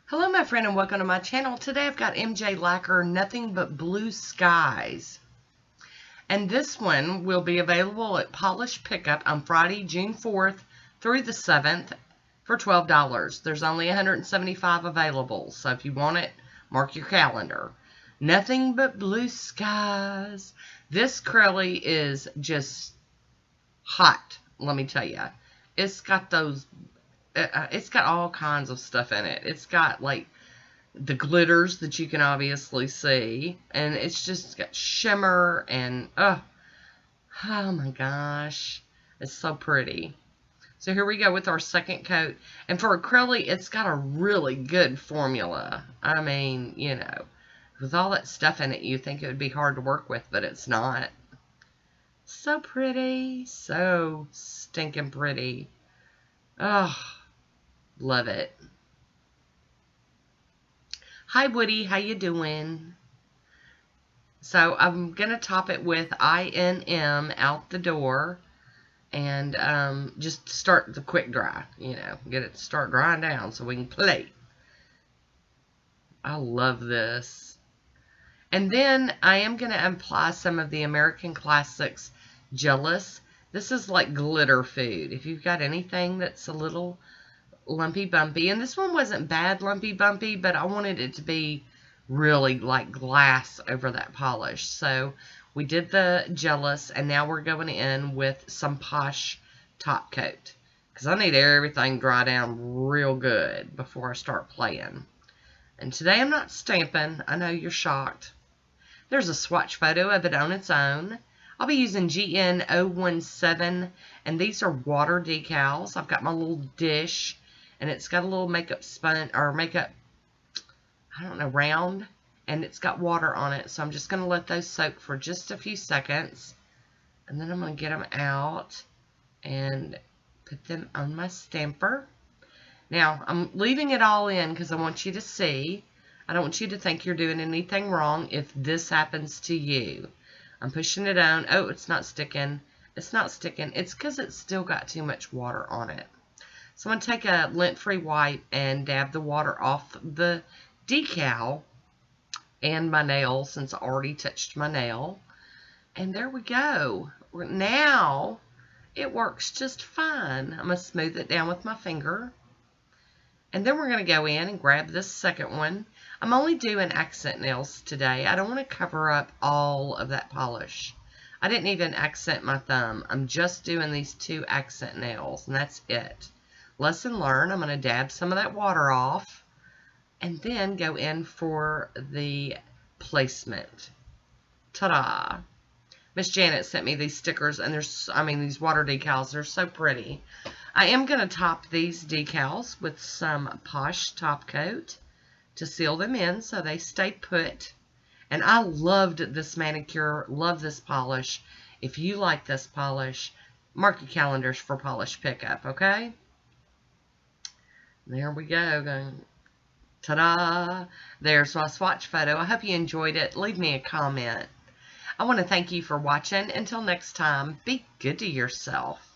Hello my friend and welcome to my channel. Today I've got MJ Lacquer Nothing But Blue Skies. And this one will be available at Polish Pickup on Friday, June 4th through the 7th for $12. There's only 175 available, so if you want it, mark your calendar. Nothing But Blue Skies. This Crowley is just hot, let me tell you. It's got those it's got all kinds of stuff in it. It's got like the glitters that you can obviously see, and it's just got shimmer and oh my gosh, it's so pretty. So here we go with our second coat, and for acrylic it's got a really good formula. I mean, you know, with all that stuff in it you think it would be hard to work with, but it's not. So pretty, so stinking pretty. Oh, love it. Hi Woody, how you doing? So I'm gonna top it with INM out the door, and just start the quick dry. You know, get it to start drying down so we can play. I love this. And then I am gonna apply some of the American Classics Jealous. This is like glitter food. If you've got anything that's a little lumpy bumpy, and this one wasn't bad lumpy bumpy, but I wanted it to be really like glass over that polish, so we did the Jealous, and now we're going in with some Poshe top coat because I need everything dry down real good before I start playing. And today I'm not stamping. I know you're shocked. There's a swatch photo of it on its own. I'll be using GN017, and these are water decals. I've got my little dish, and it's got a little makeup sponge, or makeup, I don't know, round, and it's got water on it. So I'm just going to let those soak for just a few seconds, and then I'm going to get them out and put them on my stamper. Now, I'm leaving it all in because I want you to see. I don't want you to think you're doing anything wrong if this happens to you. I'm pushing it on. Oh, it's not sticking. It's not sticking. It's because it's still got too much water on it. So I'm going to take a lint-free wipe and dab the water off the decal and my nail, since I already touched my nail. And there we go. Now it works just fine. I'm going to smooth it down with my finger. And then we're going to go in and grab this second one. I'm only doing accent nails today. I don't want to cover up all of that polish. I didn't even accent my thumb. I'm just doing these two accent nails, and that's it. Lesson learned. I'm going to dab some of that water off and then go in for the placement. Ta-da! Miss Janet sent me these stickers, and these water decals. They're so pretty. I am going to top these decals with some Poshe top coat to seal them in so they stay put. And I loved this manicure, love this polish. If you like this polish, mark your calendars for Polish Pickup, okay? There we go. Ta-da! There's my swatch photo. I hope you enjoyed it. Leave me a comment. I want to thank you for watching. Until next time, be good to yourself.